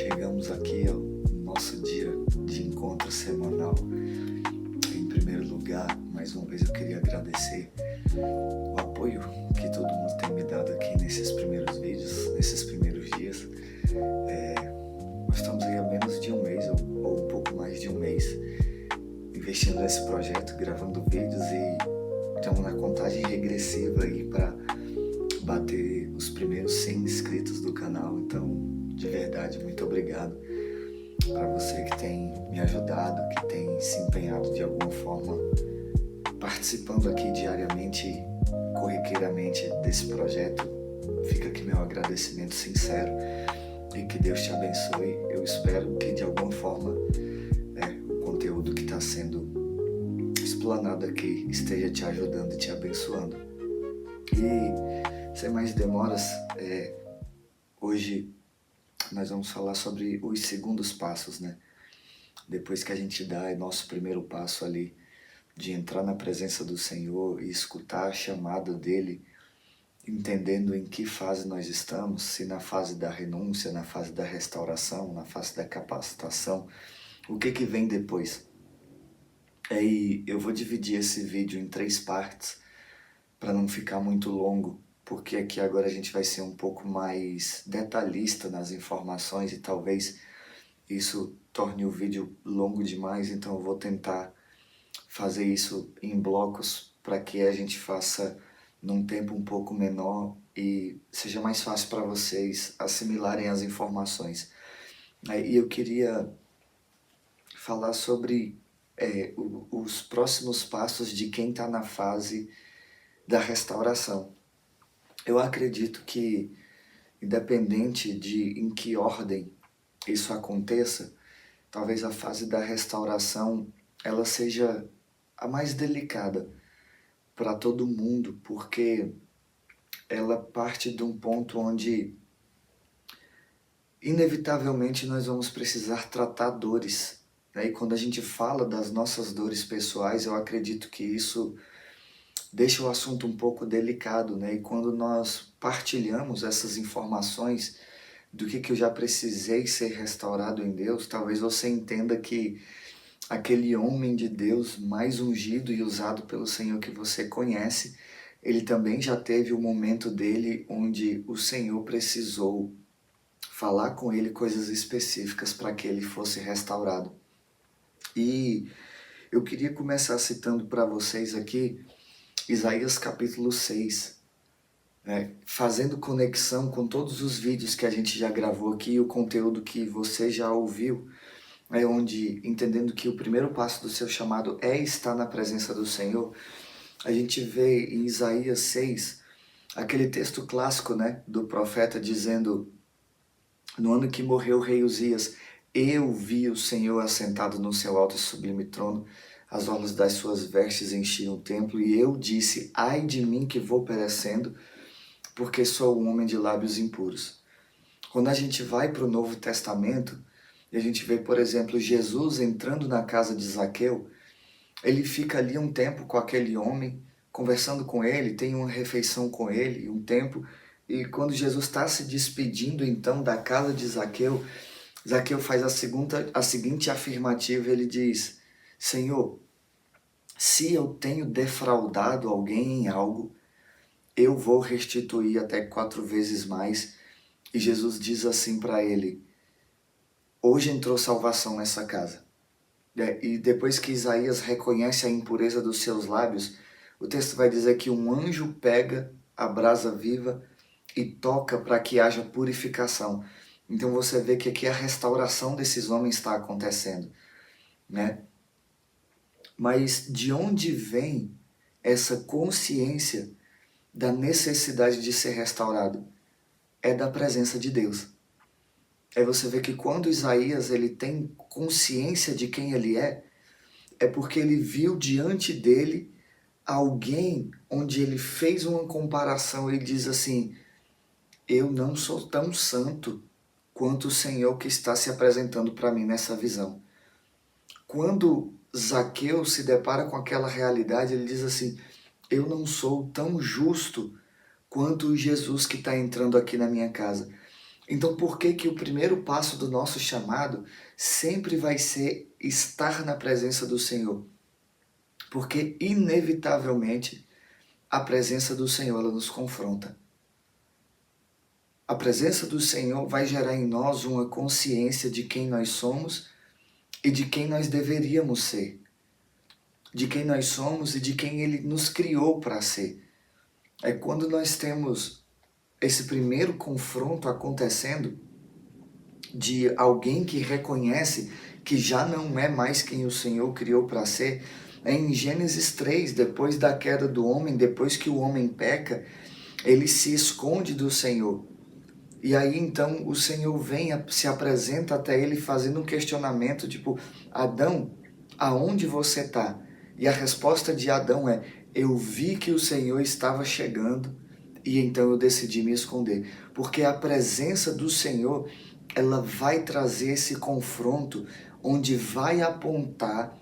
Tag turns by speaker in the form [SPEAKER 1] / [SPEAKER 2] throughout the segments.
[SPEAKER 1] Chegamos aqui ao nosso dia de encontro semanal. Em primeiro lugar, mais uma vez eu queria agradecer o apoio que todo mundo tem me dado aqui nesses primeiros vídeos, nesses primeiros dias. Nós estamos aí há menos de um mês, ou um pouco mais de um mês, investindo nesse projeto, gravando vídeos e estamos na contagem regressiva aí para bater os primeiros 100 inscritos do canal. Então, de verdade, muito obrigado para você que tem me ajudado, que tem se empenhado de alguma forma, participando aqui diariamente, corriqueiramente desse projeto. Fica aqui meu agradecimento sincero e que Deus te abençoe. Eu espero que de alguma forma o conteúdo que está sendo explanado aqui esteja te ajudando e te abençoando. E sem mais demoras, hoje nós vamos falar sobre os segundos passos, né? Depois que a gente dá nosso primeiro passo ali, de entrar na presença do Senhor e escutar a chamada dele, entendendo em que fase nós estamos, se na fase da renúncia, na fase da restauração, na fase da capacitação, o que vem depois. E eu vou dividir esse vídeo em 3 partes, para não ficar muito longo, porque aqui agora a gente vai ser um pouco mais detalhista nas informações e talvez isso torne o vídeo longo demais, então eu vou tentar fazer isso em blocos para que a gente faça num tempo um pouco menor e seja mais fácil para vocês assimilarem as informações. E eu queria falar sobre os próximos passos de quem está na fase da restauração. Eu acredito que, independente de em que ordem isso aconteça, talvez a fase da restauração ela seja a mais delicada para todo mundo, porque ela parte de um ponto onde inevitavelmente nós vamos precisar tratar dores. E quando a gente fala das nossas dores pessoais, eu acredito que isso deixa o assunto um pouco delicado, né? E quando nós partilhamos essas informações do que eu já precisei ser restaurado em Deus, talvez você entenda que aquele homem de Deus mais ungido e usado pelo Senhor que você conhece, ele também já teve o momento dele onde o Senhor precisou falar com ele coisas específicas para que ele fosse restaurado. E eu queria começar citando para vocês aqui Isaías capítulo 6, fazendo conexão com todos os vídeos que a gente já gravou aqui, o conteúdo que você já ouviu, onde, entendendo que o primeiro passo do seu chamado é estar na presença do Senhor, a gente vê em Isaías 6, aquele texto clássico, do profeta dizendo, no ano que morreu o rei Uzias, eu vi o Senhor assentado no seu alto e sublime trono, as orlas das suas vestes enchiam o templo, e eu disse, ai de mim que vou perecendo, porque sou um homem de lábios impuros. Quando a gente vai para o Novo Testamento, e a gente vê, por exemplo, Jesus entrando na casa de Zaqueu, ele fica ali um tempo com aquele homem, conversando com ele, tem uma refeição com ele, um tempo, e quando Jesus está se despedindo então da casa de Zaqueu, Zaqueu faz a seguinte afirmativa, ele diz, Senhor, se eu tenho defraudado alguém em algo, eu vou restituir até 4 vezes mais. E Jesus diz assim para ele, hoje entrou salvação nessa casa. E depois que Isaías reconhece a impureza dos seus lábios, o texto vai dizer que um anjo pega a brasa viva e toca para que haja purificação. Então você vê que aqui a restauração desses homens está acontecendo, Mas de onde vem essa consciência da necessidade de ser restaurado? É da presença de Deus. Aí você vê que quando Isaías ele tem consciência de quem ele é porque ele viu diante dele alguém onde ele fez uma comparação, ele diz assim, eu não sou tão santo quanto o Senhor que está se apresentando para mim nessa visão. Quando Zaqueu se depara com aquela realidade, ele diz assim, eu não sou tão justo quanto Jesus que está entrando aqui na minha casa. Então, por que que o primeiro passo do nosso chamado sempre vai ser estar na presença do Senhor? Porque, inevitavelmente, a presença do Senhor ela nos confronta. A presença do Senhor vai gerar em nós uma consciência de quem nós somos e de quem nós deveríamos ser. De quem nós somos e de quem Ele nos criou para ser. É quando nós temos esse primeiro confronto acontecendo de alguém que reconhece que já não é mais quem o Senhor criou para ser. É em Gênesis 3, depois da queda do homem, depois que o homem peca, ele se esconde do Senhor. E aí então o Senhor vem, se apresenta até ele fazendo um questionamento, tipo, Adão, aonde você está? E a resposta de Adão é, eu vi que o Senhor estava chegando e então eu decidi me esconder. Porque a presença do Senhor, ela vai trazer esse confronto onde vai apontar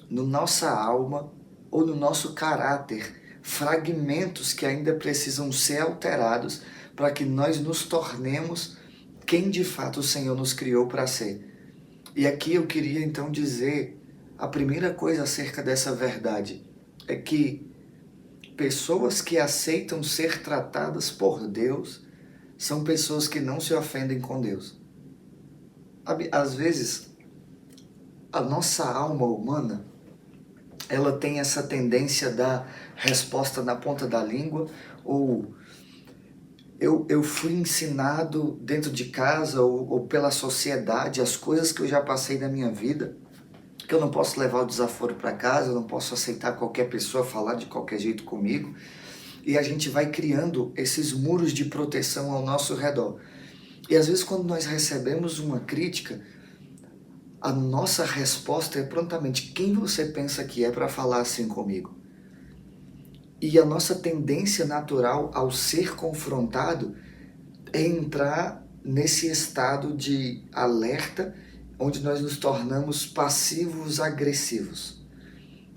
[SPEAKER 1] no nossa alma ou no nosso caráter fragmentos que ainda precisam ser alterados para que nós nos tornemos quem de fato o Senhor nos criou para ser. E aqui eu queria então dizer a primeira coisa acerca dessa verdade é que pessoas que aceitam ser tratadas por Deus são pessoas que não se ofendem com Deus. Às vezes, a nossa alma humana ela tem essa tendência da resposta na ponta da língua, ou eu fui ensinado dentro de casa ou pela sociedade as coisas que eu já passei na minha vida, que eu não posso levar o desaforo para casa, eu não posso aceitar qualquer pessoa falar de qualquer jeito comigo, e a gente vai criando esses muros de proteção ao nosso redor. E às vezes quando nós recebemos uma crítica, a nossa resposta é prontamente, quem você pensa que é para falar assim comigo? E a nossa tendência natural ao ser confrontado é entrar nesse estado de alerta, onde nós nos tornamos passivos agressivos.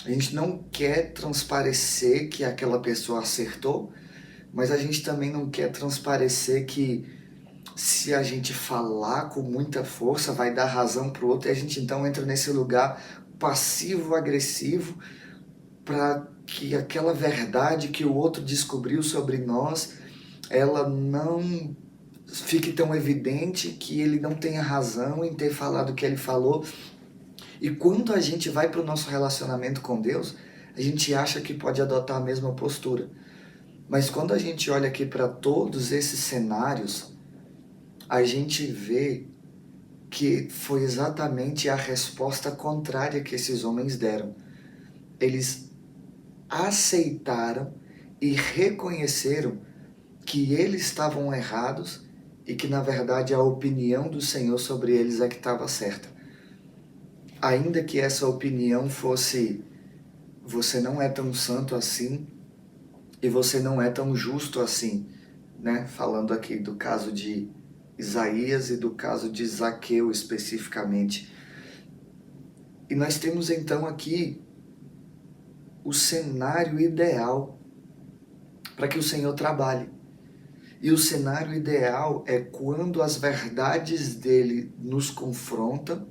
[SPEAKER 1] A gente não quer transparecer que aquela pessoa acertou, mas a gente também não quer transparecer que se a gente falar com muita força vai dar razão para o outro, e a gente então entra nesse lugar passivo-agressivo para que aquela verdade que o outro descobriu sobre nós, ela não fique tão evidente, que ele não tenha razão em ter falado o que ele falou. E quando a gente vai para o nosso relacionamento com Deus, a gente acha que pode adotar a mesma postura. Mas quando a gente olha aqui para todos esses cenários, a gente vê que foi exatamente a resposta contrária que esses homens deram. Eles aceitaram e reconheceram que eles estavam errados e que, na verdade, a opinião do Senhor sobre eles é que estava certa. Ainda que essa opinião fosse, você não é tão santo assim e você não é tão justo assim, né? Falando aqui do caso de Isaías e do caso de Zaqueu especificamente. E nós temos então aqui o cenário ideal para que o Senhor trabalhe. E o cenário ideal é quando as verdades dele nos confrontam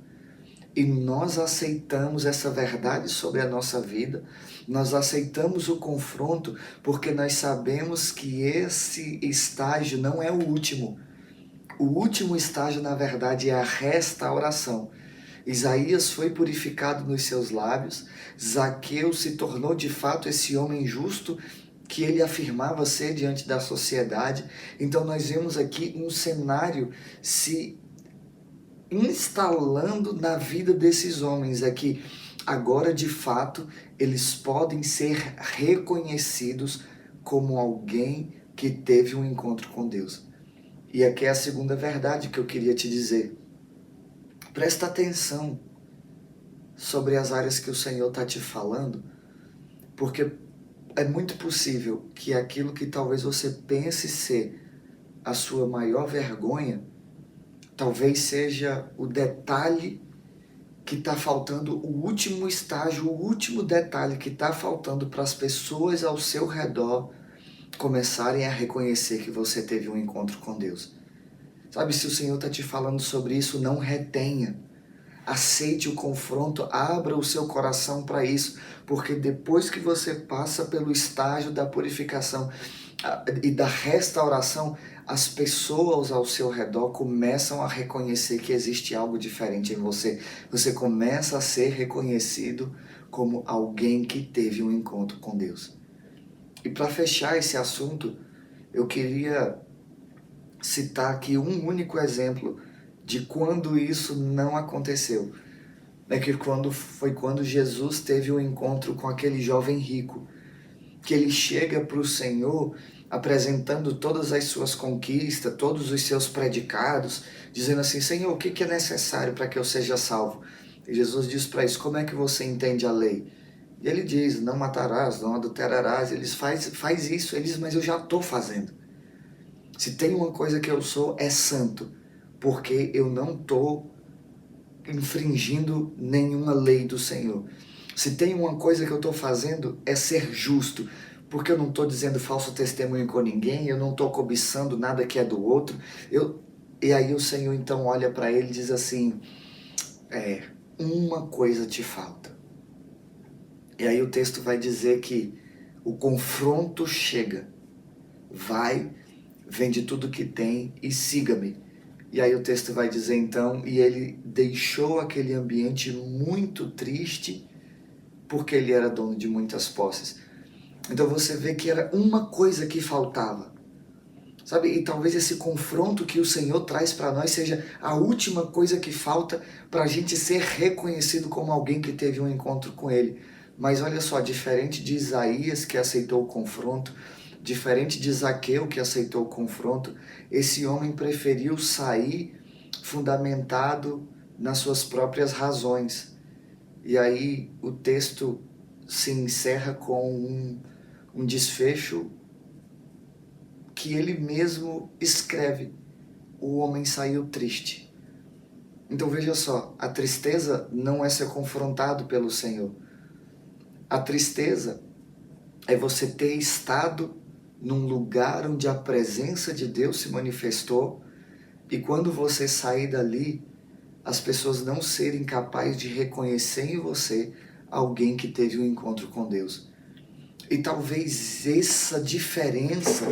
[SPEAKER 1] e nós aceitamos essa verdade sobre a nossa vida, nós aceitamos o confronto porque nós sabemos que esse estágio não é o último. O último estágio, na verdade, é a restauração. Isaías foi purificado nos seus lábios, Zaqueu se tornou de fato esse homem justo que ele afirmava ser diante da sociedade. Então nós vemos aqui um cenário se instalando na vida desses homens, é que agora de fato eles podem ser reconhecidos como alguém que teve um encontro com Deus. E aqui é a segunda verdade que eu queria te dizer. Presta atenção sobre as áreas que o Senhor está te falando, porque é muito possível que aquilo que talvez você pense ser a sua maior vergonha, talvez seja o detalhe que está faltando, o último estágio, o último detalhe que está faltando para as pessoas ao seu redor começarem a reconhecer que você teve um encontro com Deus. Sabe, se o Senhor está te falando sobre isso, não retenha. Aceite o confronto, abra o seu coração para isso, porque depois que você passa pelo estágio da purificação e da restauração, as pessoas ao seu redor começam a reconhecer que existe algo diferente em você. Você começa a ser reconhecido como alguém que teve um encontro com Deus. E para fechar esse assunto, eu queria citar aqui um único exemplo de quando isso não aconteceu. Que foi quando Jesus teve um encontro com aquele jovem rico, que ele chega para o Senhor apresentando todas as suas conquistas, todos os seus predicados, dizendo assim: Senhor, o que é necessário para que eu seja salvo? E Jesus diz para isso: como é que você entende a lei? E ele diz: não matarás, não adulterarás. Eles faz isso, ele diz: mas eu já estou fazendo. Se tem uma coisa que eu sou, é santo, porque eu não estou infringindo nenhuma lei do Senhor. Se tem uma coisa que eu estou fazendo, é ser justo, porque eu não estou dizendo falso testemunho com ninguém, eu não estou cobiçando nada que é do outro. E aí o Senhor então olha para ele e diz assim: uma coisa te falta. E aí o texto vai dizer que o confronto chega. Vai, vende tudo que tem e siga-me. E aí o texto vai dizer então, e ele deixou aquele ambiente muito triste, porque ele era dono de muitas posses. Então você vê que era uma coisa que faltava. Sabe? E talvez esse confronto que o Senhor traz para nós seja a última coisa que falta para a gente ser reconhecido como alguém que teve um encontro com Ele. Mas olha só, diferente de Isaías que aceitou o confronto, diferente de Zaqueu que aceitou o confronto, esse homem preferiu sair fundamentado nas suas próprias razões. E aí o texto se encerra com um desfecho que ele mesmo escreve: o homem saiu triste. Então veja só, a tristeza não é ser confrontado pelo Senhor. A tristeza é você ter estado num lugar onde a presença de Deus se manifestou, e quando você sair dali, as pessoas não serem capazes de reconhecer em você alguém que teve um encontro com Deus. E talvez essa diferença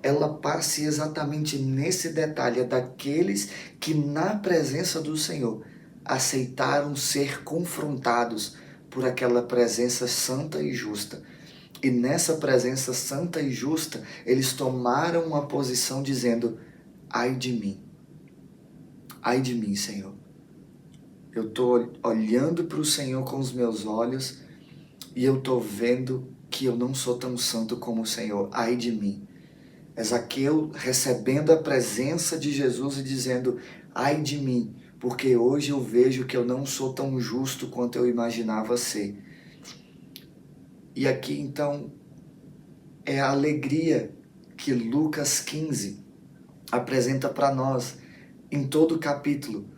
[SPEAKER 1] ela passe exatamente nesse detalhe, daqueles que na presença do Senhor aceitaram ser confrontados por aquela presença santa e justa. E nessa presença santa e justa, eles tomaram uma posição dizendo: ai de mim, Senhor. Eu estou olhando para o Senhor com os meus olhos e eu estou vendo que eu não sou tão santo como o Senhor. Ai de mim. É Zaqueu recebendo a presença de Jesus e dizendo: ai de mim, porque hoje eu vejo que eu não sou tão justo quanto eu imaginava ser. E aqui então é a alegria que Lucas 15 apresenta para nós em todo o capítulo.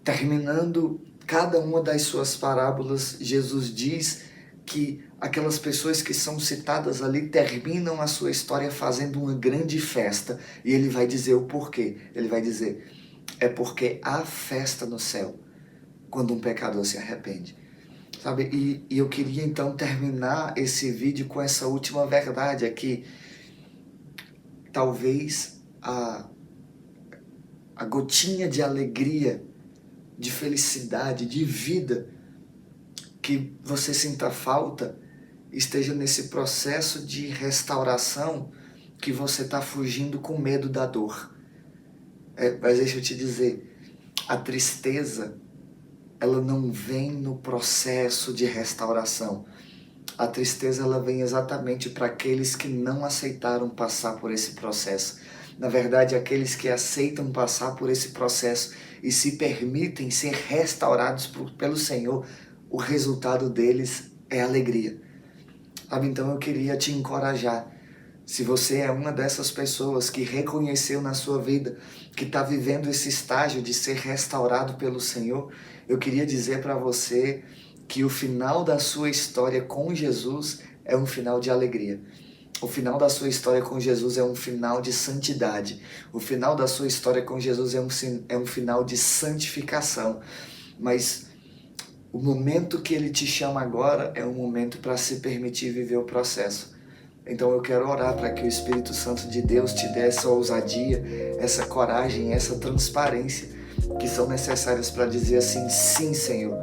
[SPEAKER 1] Terminando cada uma das suas parábolas, Jesus diz que aquelas pessoas que são citadas ali terminam a sua história fazendo uma grande festa. E ele vai dizer o porquê. Ele vai dizer: é porque há festa no céu quando um pecador se arrepende. Sabe? E eu queria então terminar esse vídeo com essa última verdade aqui. Talvez a gotinha de alegria, de felicidade, de vida que você sinta falta esteja nesse processo de restauração que você está fugindo com medo da dor. Mas deixa eu te dizer, a tristeza, ela não vem no processo de restauração. A tristeza, ela vem exatamente para aqueles que não aceitaram passar por esse processo. Na verdade, aqueles que aceitam passar por esse processo e se permitem ser restaurados pelo Senhor, o resultado deles é alegria. Sabe? Então eu queria te encorajar. Se você é uma dessas pessoas que reconheceu na sua vida que está vivendo esse estágio de ser restaurado pelo Senhor, eu queria dizer para você que o final da sua história com Jesus é um final de alegria. O final da sua história com Jesus é um final de santidade. O final da sua história com Jesus é um final de santificação. Mas o momento que Ele te chama agora é um momento para se permitir viver o processo. Então eu quero orar para que o Espírito Santo de Deus te dê essa ousadia, essa coragem, essa transparência que são necessárias para dizer assim: sim, Senhor,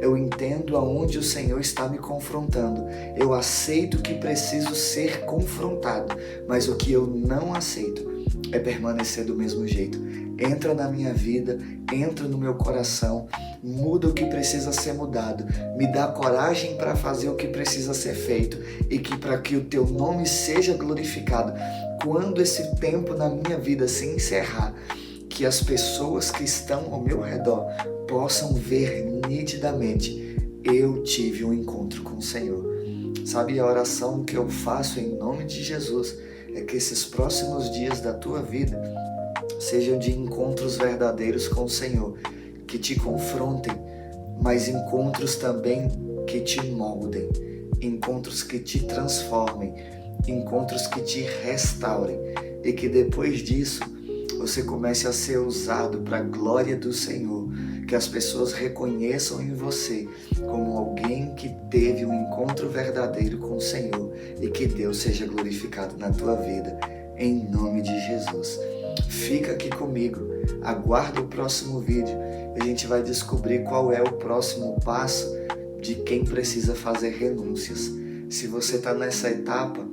[SPEAKER 1] eu entendo aonde o Senhor está me confrontando. Eu aceito que preciso ser confrontado, mas o que eu não aceito é permanecer do mesmo jeito. Entra na minha vida, entra no meu coração, muda o que precisa ser mudado, me dá coragem para fazer o que precisa ser feito e que para que o teu nome seja glorificado. Quando esse tempo na minha vida se encerrar, que as pessoas que estão ao meu redor possam ver nitidamente: eu tive um encontro com o Senhor. Sabe, a oração que eu faço em nome de Jesus é que esses próximos dias da tua vida sejam de encontros verdadeiros com o Senhor, que te confrontem, mas encontros também que te moldem, encontros que te transformem, encontros que te restaurem, e que depois disso você comece a ser usado para a glória do Senhor, que as pessoas reconheçam em você como alguém que teve um encontro verdadeiro com o Senhor e que Deus seja glorificado na tua vida, em nome de Jesus. Fica aqui comigo, aguarda o próximo vídeo e a gente vai descobrir qual é o próximo passo de quem precisa fazer renúncias. Se você está nessa etapa,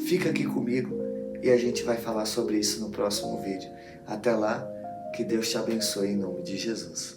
[SPEAKER 1] fica aqui comigo e a gente vai falar sobre isso no próximo vídeo. Até lá, que Deus te abençoe em nome de Jesus.